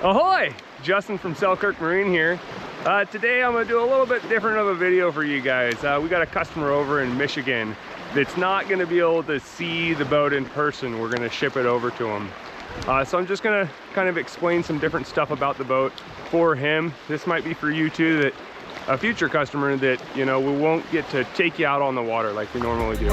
Ahoy! Justin from SELKIRK Marine here. Today I'm going to do a little bit different of a video for you guys. We got a customer over in Michigan that's not going to be able to see the boat in person. We're going to ship it over to him. So I'm just going to kind of explain some different stuff about the boat for him. This might be for you too, that a future customer that, you know, we won't get to take you out on the water like we normally do.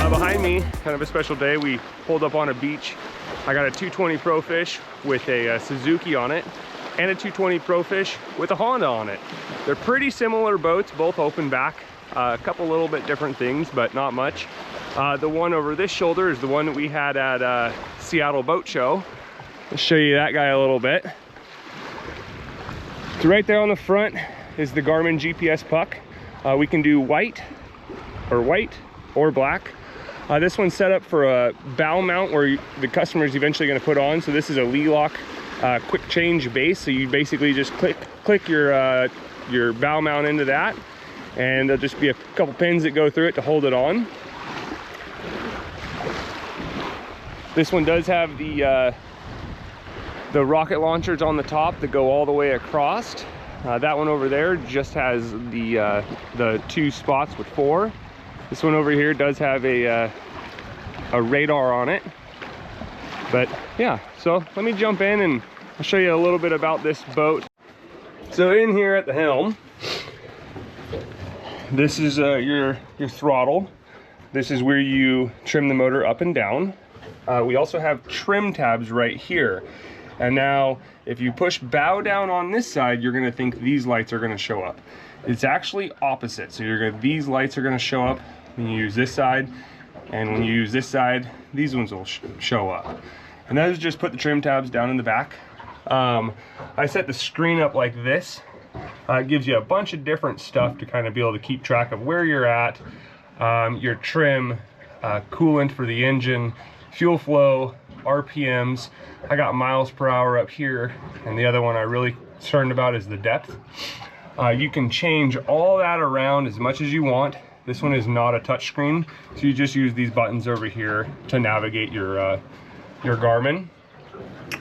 Behind me, kind of a special day, we pulled up on a beach. I got a 220 Pro Fish with a Suzuki on it and a 220 Pro Fish with a Honda on it. They're pretty similar boats, both open back. A couple little bit different things, but not much. The one over this shoulder is the one that we had at Seattle Boat Show. I'll show you that guy a little bit. So right there on the front is the Garmin GPS puck. We can do white or black. This one's set up for a bow mount where the customer is eventually going to put on. So this is a Lee lock quick change base. So you basically just click your bow mount into that, and there'll just be a couple pins that go through it to hold it on. This one does have the rocket launchers on the top that go all the way across. That one over there just has the 2 spots with 4. This one over here does have a radar on it. But yeah, so let me jump in and I'll show you a little bit about this boat. So in here at the helm, this is your throttle. This is where you trim the motor up and down. We also have trim tabs right here. And now if you push bow down on this side, you're going to think these lights are going to show up. It's actually opposite. So these lights are going to show up when you use this side, and when you use this side, these ones will show up. And that is just put the trim tabs down in the back. I set the screen up like this. It gives you a bunch of different stuff to kind of be able to keep track of where you're at, your trim, coolant for the engine, fuel flow, RPMs. I got miles per hour up here, and the other one I'm really concerned about is the depth. You can change all that around as much as you want. This one is not a touch screen, so you just use these buttons over here to navigate your Garmin.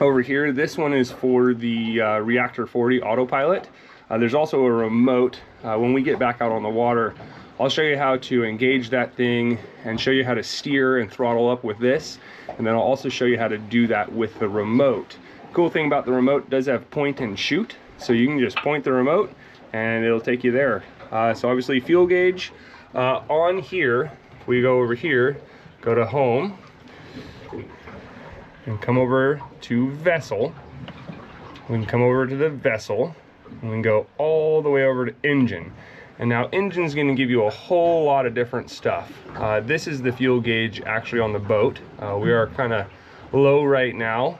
Over here, this one is for the Reactor 40 Autopilot. There's also a remote. When we get back out on the water, I'll show you how to engage that thing and show you how to steer and throttle up with this. And then I'll also show you how to do that with the remote. Cool thing about the remote, it does have point and shoot. So you can just point the remote and it'll take you there. So obviously fuel gauge. On here, we go over here, go to home, and come over to vessel. We can come over to the vessel, and we can go all the way over to engine. And now engine's going to give you a whole lot of different stuff. This is the fuel gauge actually on the boat. We are kind of low right now,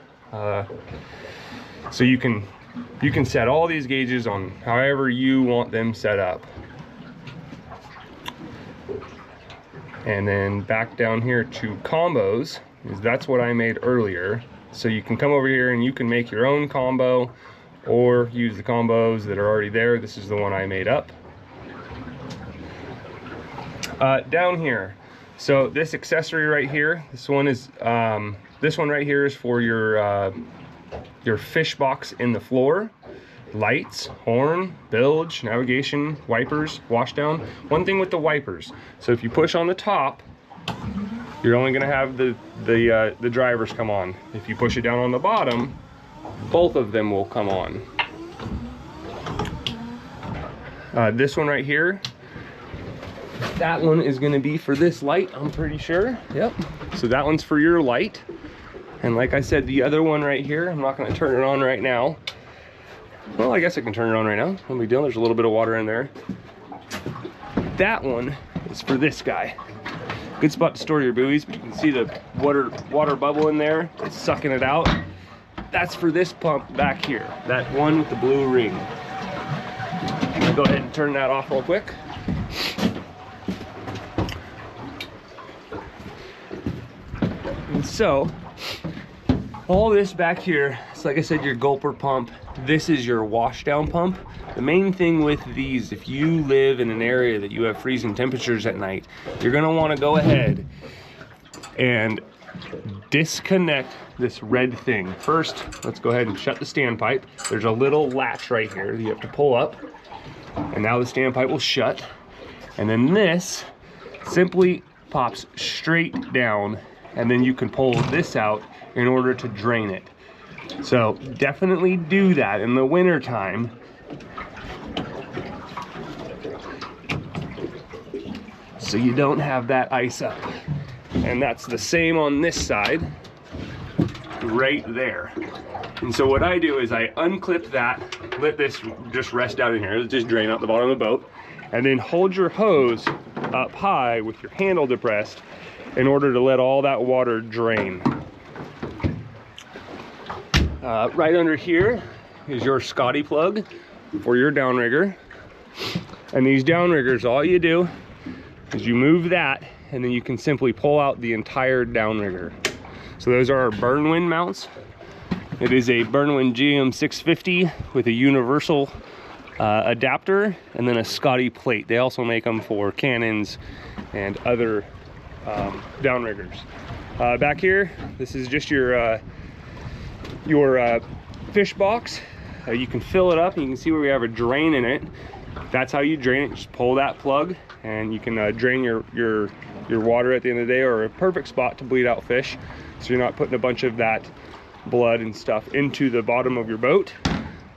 so you can set all these gauges on however you want them set up. And then back down here to combos, that's what I made earlier. So you can come over here and you can make your own combo or use the combos that are already there. This is the one I made up. Down here, so this accessory right here, this one right here is for your fish box in the floor. Lights, horn, bilge, navigation, wipers, washdown. One thing with the wipers, so if you push on the top, you're only going to have the drivers come on. If you push it down on the bottom, both of them will come on. This one right here, that one is going to be for this light, I'm pretty sure. Yep. So that one's for your light. And like I said, the other one right here, I'm not going to turn it on right now. Well, I guess I can turn it on right now. No big deal. There's a little bit of water in there. That one is for this guy. Good spot to store your buoys, but you can see the water bubble in there. It's sucking it out. That's for this pump back here. That one with the blue ring. I'll go ahead and turn that off real quick. And so All this back here, it's like I said, your gulper pump. This is your washdown pump. The main thing with these, if you live in an area that you have freezing temperatures at night, you're gonna wanna go ahead and disconnect this red thing. First, let's go ahead and shut the standpipe. There's a little latch right here that you have to pull up, and now the standpipe will shut. And then this simply pops straight down, and then you can pull this out in order to drain it. So definitely do that in the winter time. So you don't have that ice up. And that's the same on this side, right there. And so what I do is I unclip that, let this just rest down in here, it'll just drain out the bottom of the boat, and then hold your hose up high with your handle depressed in order to let all that water drain. Right under here is your Scotty plug for your downrigger. And these downriggers, all you do is you move that, and then you can simply pull out the entire downrigger. So those are our Burnwind mounts. It is a Burnwind GM650 with a universal adapter and then a Scotty plate. They also make them for cannons and other downriggers. Back here, this is just your fish box. You can fill it up, and you can see where we have a drain in it. That's how you drain it. Just pull that plug, and you can drain your water at the end of the day, or a perfect spot to bleed out fish, so you're not putting a bunch of that blood and stuff into the bottom of your boat.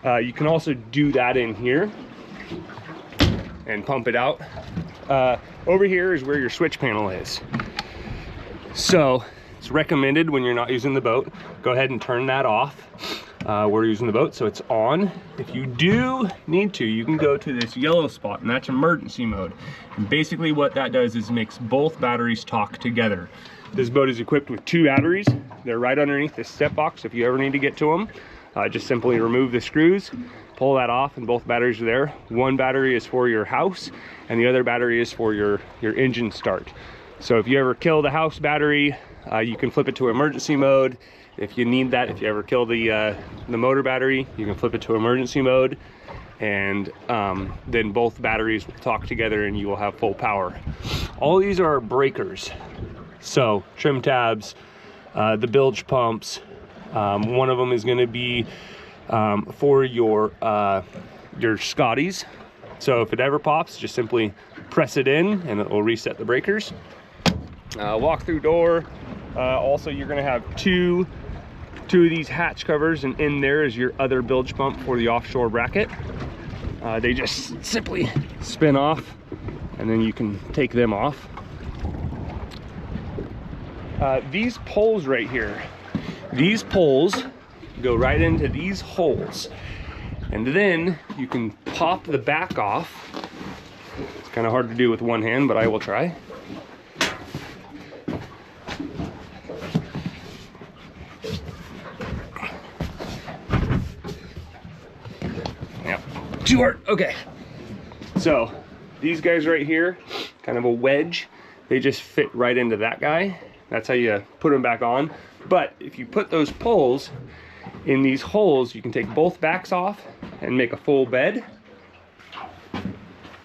You can also do that in here and pump it out. Over here is where your switch panel is. So it's recommended when you're not using the boat, go ahead and turn that off. We're using the boat, so it's on. If you do need to, you can go to this yellow spot, and that's emergency mode. And basically what that does is makes both batteries talk together. This boat is equipped with 2 batteries. They're right underneath this step box. If you ever need to get to them, just simply remove the screws, pull that off, and both batteries are there. One battery is for your house, and the other battery is for your engine start. So if you ever kill the house battery, you can flip it to emergency mode. If you need that, if you ever kill the motor battery, you can flip it to emergency mode, and then both batteries will talk together and you will have full power. All these are breakers. So trim tabs, the bilge pumps, one of them is going to be for your Scotties. So if it ever pops, just simply press it in and it will reset the breakers. Walk through door. Also, you're going to have two of these hatch covers, and in there is your other bilge pump for the offshore bracket. They just simply spin off, and then you can take them off. These poles right here, these poles go right into these holes, and then you can pop the back off. It's kind of hard to do with one hand, but I will try. Too hard. Okay, so these guys right here, kind of a wedge, they just fit right into that guy. That's how you put them back on. But if you put those poles in these holes, you can take both backs off and make a full bed.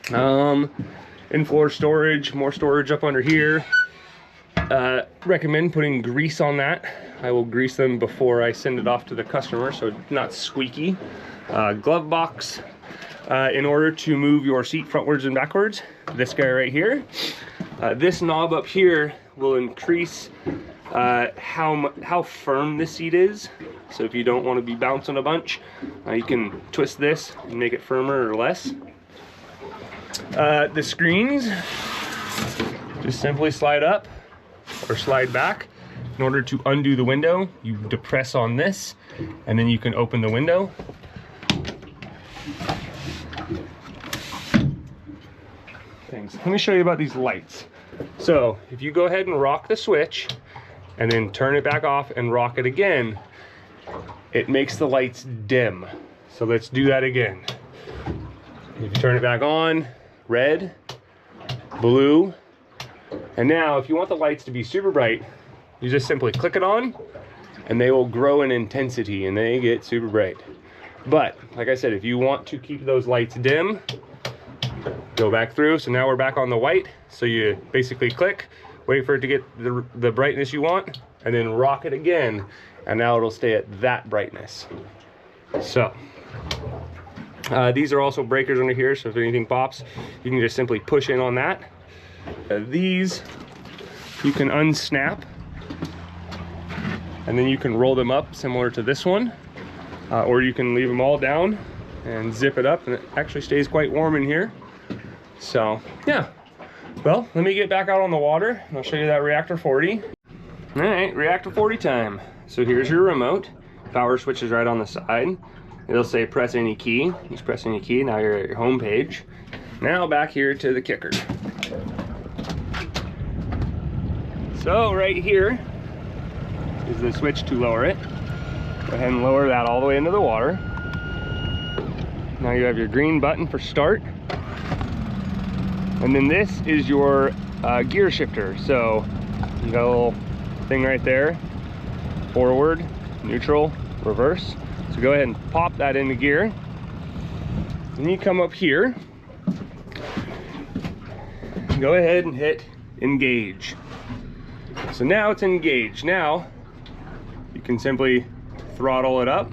In-floor storage, more storage up under here. Recommend putting grease on that. I will grease them before I send it off to the customer so it's not squeaky. Glove box. In order to move your seat frontwards and backwards, this guy right here. This knob up here will increase how firm the seat is. So if you don't want to be bouncing a bunch, you can twist this and make it firmer or less. The screens, just simply slide up or slide back. In order to undo the window, you depress on this, and then you can open the window. Let me show you about these lights. So if you go ahead and rock the switch and then turn it back off and rock it again, it makes the lights dim. So let's do that again. If you turn it back on, red, blue, and now if you want the lights to be super bright, you just simply click it on and they will grow in intensity and they get super bright. But like I said, if you want to keep those lights dim, go back through. So now we're back on the white. So you basically click, wait for it to get the brightness you want, and then rock it again, and now it'll stay at that brightness. So these are also breakers under here, so if anything pops, you can just simply push in on that. These you can unsnap, and then you can roll them up similar to this one, or you can leave them all down and zip it up, and it actually stays quite warm in here. So yeah, well, let me get back out on the water and I'll show you that Reactor 40. All right, Reactor 40 time. So here's your remote. Power switch is right on the side. It'll say press any key. Just press any key. Now you're at your home page. Now back here to the kicker. So right here is the switch to lower it. Go ahead and lower that all the way into the water. Now you have your green button for start. And then this is your gear shifter. So you got a little thing right there. Forward, neutral, reverse. So go ahead and pop that into gear. Then you come up here. Go ahead and hit engage. So now it's engaged. Now you can simply throttle it up.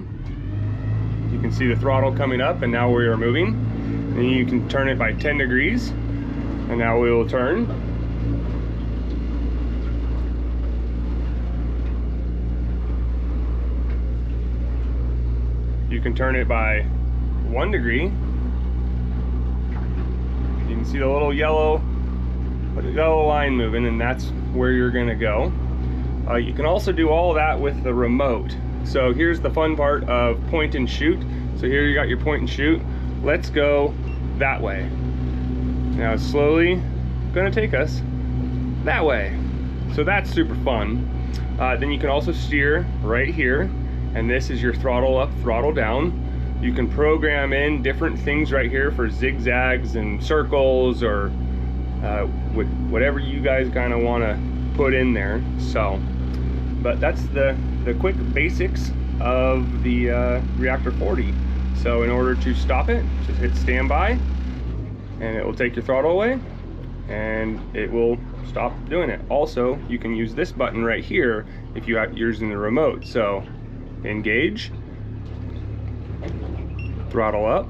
You can see the throttle coming up, and now we are moving. And you can turn it by 10 degrees, and now we will turn. You can turn it by 1 degree. You can see the little yellow line moving, and that's where you're gonna go. You can also do all of that with the remote. So here's the fun part of point and shoot. So here you got your point and shoot. Let's go that way. Now it's slowly gonna take us that way. So that's super fun. Then you can also steer right here, and this is your throttle up, throttle down. You can program in different things right here for zigzags and circles, or whatever you guys kind of want to put in there. So, but that's the quick basics of the Reactor 40. So in order to stop it, just hit standby, and it will take your throttle away, and it will stop doing it. Also, you can use this button right here if you're using the remote. So engage, throttle up,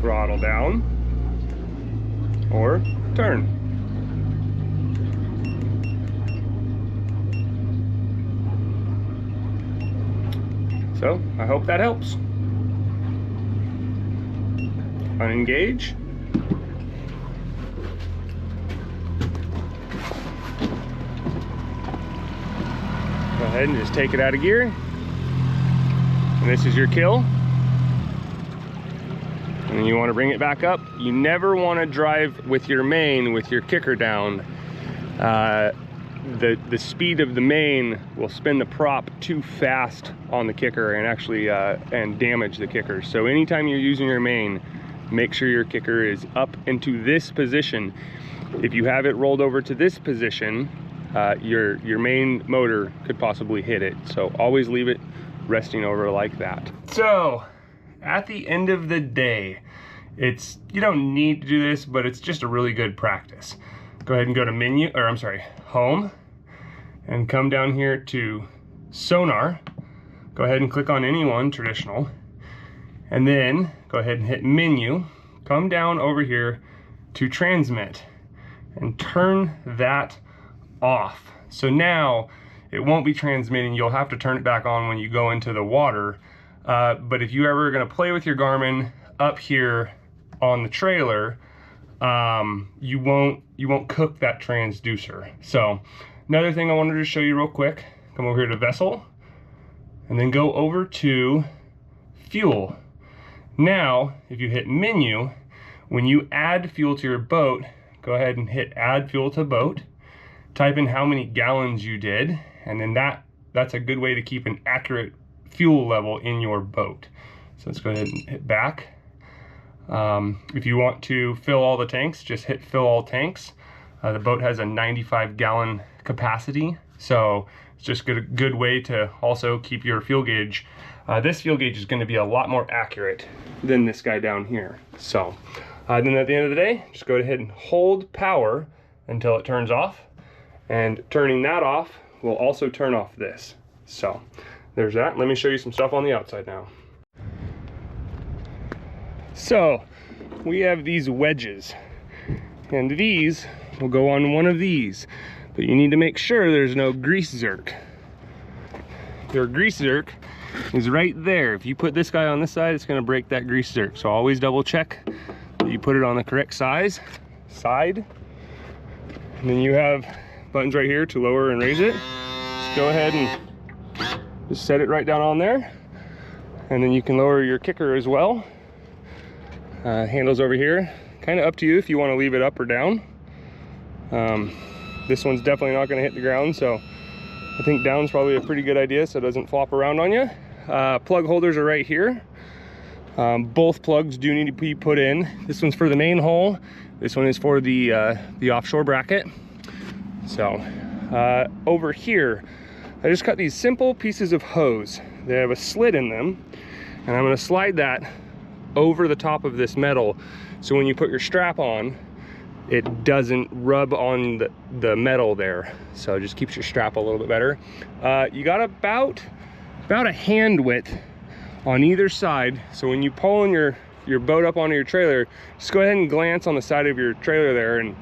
throttle down, or turn. So I hope that helps. Unengage. Go ahead and just take it out of gear. And this is your kill. And you want to bring it back up. You never want to drive with your main with your kicker down. The speed of the main will spin the prop too fast on the kicker and actually and damage the kicker. So anytime you're using your main, make sure your kicker is up into this position. If you have it rolled over to this position, your main motor could possibly hit it. So always leave it resting over like that. So at the end of the day, you don't need to do this, but it's just a really good practice. Go ahead and go to menu, or I'm sorry, home, and come down here to sonar. Go ahead and click on any one, traditional, and then go ahead and hit menu. Come down over here to transmit and turn that off. So now it won't be transmitting. You'll have to turn it back on when you go into the water. But if you're ever gonna play with your Garmin up here on the trailer, you won't cook that transducer. So another thing I wanted to show you real quick, come over here to vessel, and then go over to fuel. Now, if you hit menu, when you add fuel to your boat, go ahead and hit add fuel to boat, type in how many gallons you did, and then that's a good way to keep an accurate fuel level in your boat. So let's go ahead and hit back. If you want to fill all the tanks, just hit fill all tanks. The boat has a 95 gallon capacity, So it's just a good way to also keep your fuel gauge. This fuel gauge is going to be a lot more accurate than this guy down here. So then at the end of the day, just go ahead and hold power until it turns off. And turning that off will also turn off this. So there's that. Let me show you some stuff on the outside now. So we have these wedges, and these will go on one of these, but you need to make sure there's no grease zerk. Your grease zerk is right there. If you put this guy on this side, it's going to break that grease zerk. So always double check that you put it on the correct side. And then you have buttons right here to lower and raise it. Just go ahead and just set it right down on there. And then you can lower your kicker as well. Handles over here, kind of up to you if you want to leave it up or down. This one's definitely not going to hit the ground, so I think down's probably a pretty good idea so it doesn't flop around on you. Plug holders are right here. Both plugs do need to be put in. This one's for the main hole. This one is for the offshore bracket. So over here, I just cut these simple pieces of hose. They have a slit in them, and I'm going to slide that over the top of this metal, so when you put your strap on, it doesn't rub on the metal there. So it just keeps your strap a little bit better. You got about a hand width on either side. So when you pull your boat up onto your trailer, just go ahead and glance on the side of your trailer there, and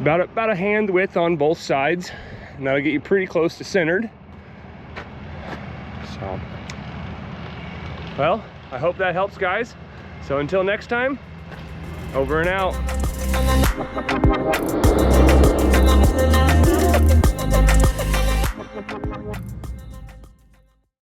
about a hand width on both sides, and that'll get you pretty close to centered. So, well, I hope that helps, guys. So until next time, over and out.